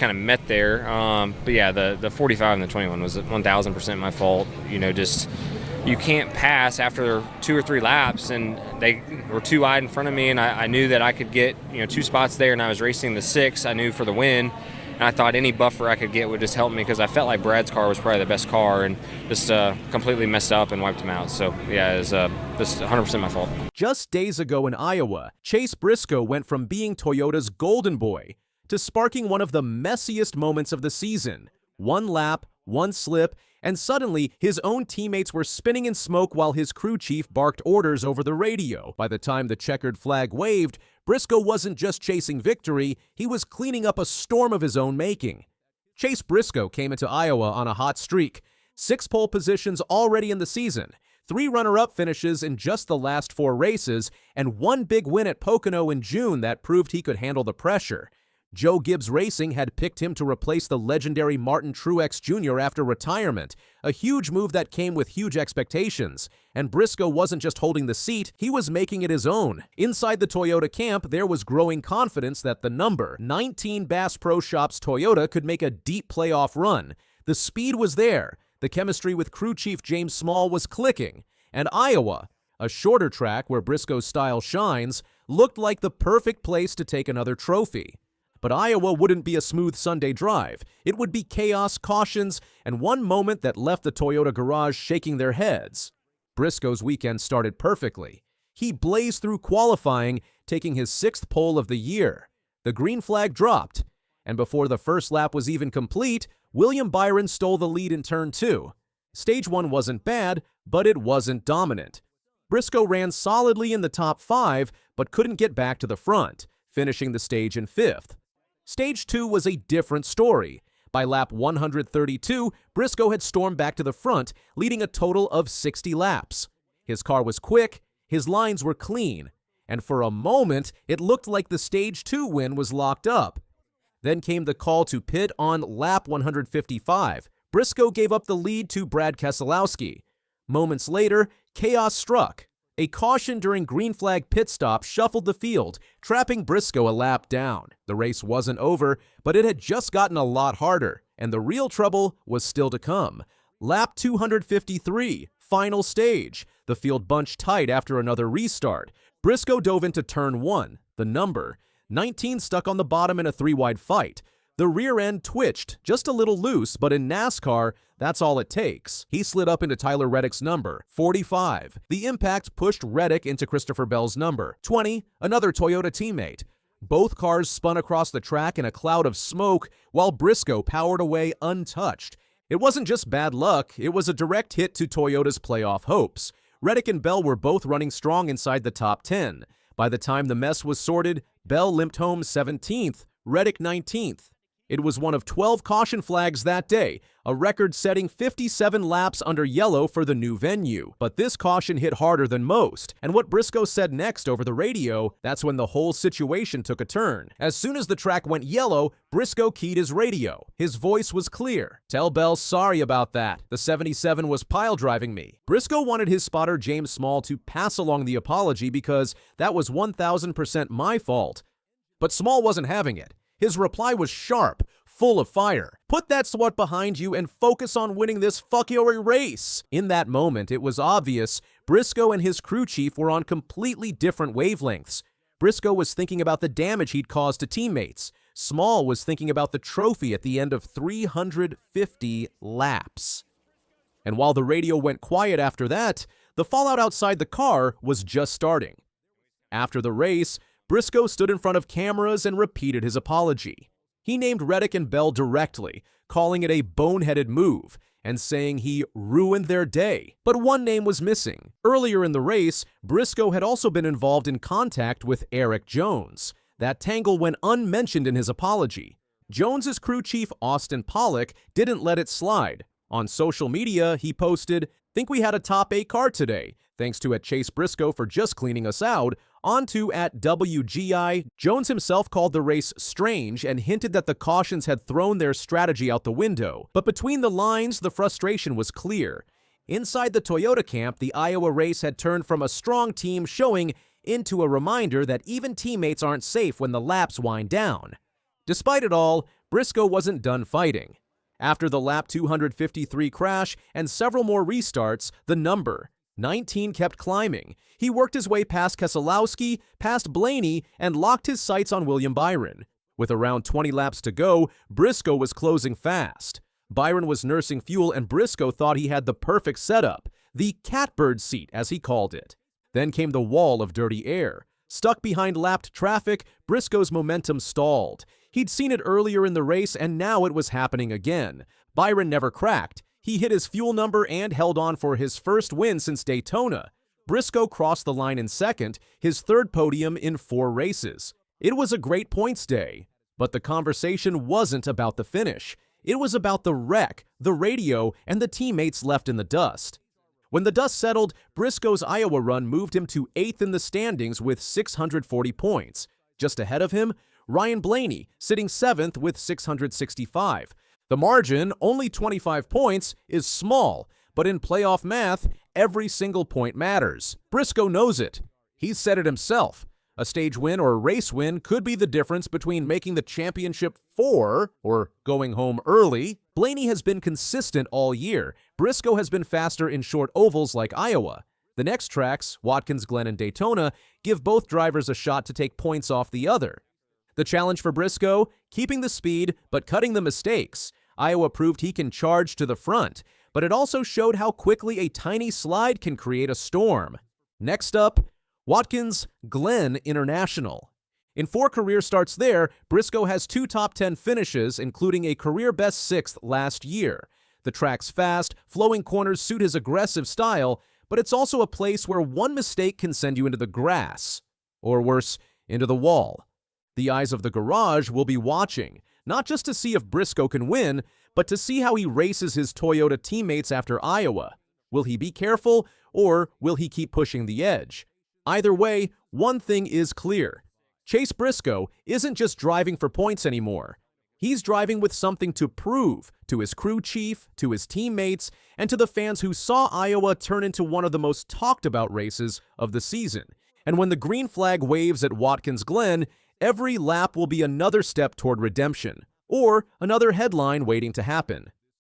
kind of met there. But yeah, the 45 and the 21 was 1,000% my fault. Just you can't pass after 2 or 3 laps, and they were too wide in front of me, and I knew that I could get 2 spots there, and I was racing the 6. I knew for the win, and I thought any buffer I could get would just help me because I felt like Brad's car was probably the best car, and just completely messed up and wiped him out. So yeah, it was just 100% my fault. Just days ago in Iowa, Chase Briscoe went from being Toyota's golden boy to sparking one of the messiest moments of the season. 1 lap, 1 slip, and suddenly his own teammates were spinning in smoke while his crew chief barked orders over the radio. By the time the checkered flag waved, Briscoe wasn't just chasing victory, he was cleaning up a storm of his own making. Chase Briscoe came into Iowa on a hot streak. 6 pole positions already in the season, 3 runner-up finishes in just the last 4 races, and 1 big win at Pocono in June that proved he could handle the pressure. Joe Gibbs Racing had picked him to replace the legendary Martin Truex Jr. after retirement, a huge move that came with huge expectations. And Briscoe wasn't just holding the seat, he was making it his own. Inside the Toyota camp, there was growing confidence that the number 19 Bass Pro Shops Toyota could make a deep playoff run. The speed was there, the chemistry with crew chief James Small was clicking, and Iowa, a shorter track where Briscoe's style shines, looked like the perfect place to take another trophy. But Iowa wouldn't be a smooth Sunday drive. It would be chaos, cautions, and one moment that left the Toyota garage shaking their heads. Briscoe's weekend started perfectly. He blazed through qualifying, taking his 6th pole of the year. The green flag dropped, and before the first lap was even complete, William Byron stole the lead in turn 2. Stage 1 wasn't bad, but it wasn't dominant. Briscoe ran solidly in the top 5, but couldn't get back to the front, finishing the stage in 5th. Stage 2 was a different story. By lap 132, Briscoe had stormed back to the front, leading a total of 60 laps. His car was quick, his lines were clean, and for a moment, it looked like the Stage 2 win was locked up. Then came the call to pit on lap 155. Briscoe gave up the lead to Brad Keselowski. Moments later, chaos struck. A caution during green flag pit stop shuffled the field, trapping Briscoe a lap down. The race wasn't over, but it had just gotten a lot harder, and the real trouble was still to come. Lap 253, final stage. The field bunched tight after another restart. Briscoe dove into turn 1, the number. 19 stuck on the bottom in a 3-wide fight. The rear end twitched, just a little loose, but in NASCAR, that's all it takes. He slid up into Tyler Reddick's number, 45. The impact pushed Reddick into Christopher Bell's number, 20, another Toyota teammate. Both cars spun across the track in a cloud of smoke, while Briscoe powered away untouched. It wasn't just bad luck, it was a direct hit to Toyota's playoff hopes. Reddick and Bell were both running strong inside the top 10. By the time the mess was sorted, Bell limped home 17th, Reddick 19th. It was one of 12 caution flags that day, a record-setting 57 laps under yellow for the new venue. But this caution hit harder than most, and what Briscoe said next over the radio, that's when the whole situation took a turn. As soon as the track went yellow, Briscoe keyed his radio. His voice was clear. "Tell Bell sorry about that. The 77 was pile driving me." Briscoe wanted his spotter James Small to pass along the apology because that was 1,000% my fault. But Small wasn't having it. His reply was sharp, full of fire. "Put that SWAT behind you and focus on winning this fuckery race." In that moment, it was obvious Briscoe and his crew chief were on completely different wavelengths. Briscoe was thinking about the damage he'd caused to teammates. Small was thinking about the trophy at the end of 350 laps. And while the radio went quiet after that, the fallout outside the car was just starting. After the race, Briscoe stood in front of cameras and repeated his apology. He named Reddick and Bell directly, calling it a boneheaded move, and saying he ruined their day. But one name was missing. Earlier in the race, Briscoe had also been involved in contact with Erik Jones. That tangle went unmentioned in his apology. Jones's crew chief, Austin Pollock, didn't let it slide. On social media, he posted, "Think we had a top 8 car today. Thanks to @Chase Briscoe for just cleaning us out." On to @WGI, Jones himself called the race strange and hinted that the cautions had thrown their strategy out the window. But between the lines, the frustration was clear. Inside the Toyota camp, the Iowa race had turned from a strong team showing into a reminder that even teammates aren't safe when the laps wind down. Despite it all, Briscoe wasn't done fighting. After the lap 253 crash and several more restarts, the number 19 kept climbing. He worked his way past Keselowski, past Blaney, and locked his sights on William Byron. With around 20 laps to go, Briscoe was closing fast. Byron was nursing fuel and Briscoe thought he had the perfect setup, the catbird seat as he called it. Then came the wall of dirty air. Stuck behind lapped traffic, Briscoe's momentum stalled. He'd seen it earlier in the race and now it was happening again. Byron never cracked. He hit his fuel number and held on for his first win since Daytona. Briscoe crossed the line in second, his third podium in 4 races. It was a great points day. But the conversation wasn't about the finish. It was about the wreck, the radio, and the teammates left in the dust. When the dust settled, Briscoe's Iowa run moved him to 8th in the standings with 640 points. Just ahead of him, Ryan Blaney, sitting 7th with 665. The margin, only 25 points, is small, but in playoff math, every single point matters. Briscoe knows it. He's said it himself. A stage win or a race win could be the difference between making the championship 4 or going home early. Blaney has been consistent all year. Briscoe has been faster in short ovals like Iowa. The next tracks, Watkins, Glen, and Daytona, give both drivers a shot to take points off the other. The challenge for Briscoe? Keeping the speed, but cutting the mistakes. Iowa proved he can charge to the front, but it also showed how quickly a tiny slide can create a storm. Next up, Watkins, Glen International. In 4 career starts there, Briscoe has 2 top 10 finishes, including a career-best 6th last year. The track's fast, flowing corners suit his aggressive style, but it's also a place where one mistake can send you into the grass. Or worse, into the wall. The eyes of the garage will be watching, not just to see if Briscoe can win, but to see how he races his Toyota teammates after Iowa. Will he be careful, or will he keep pushing the edge? Either way, one thing is clear. Chase Briscoe isn't just driving for points anymore. He's driving with something to prove to his crew chief, to his teammates, and to the fans who saw Iowa turn into one of the most talked about races of the season. And when the green flag waves at Watkins Glen, every lap will be another step toward redemption, or another headline waiting to happen.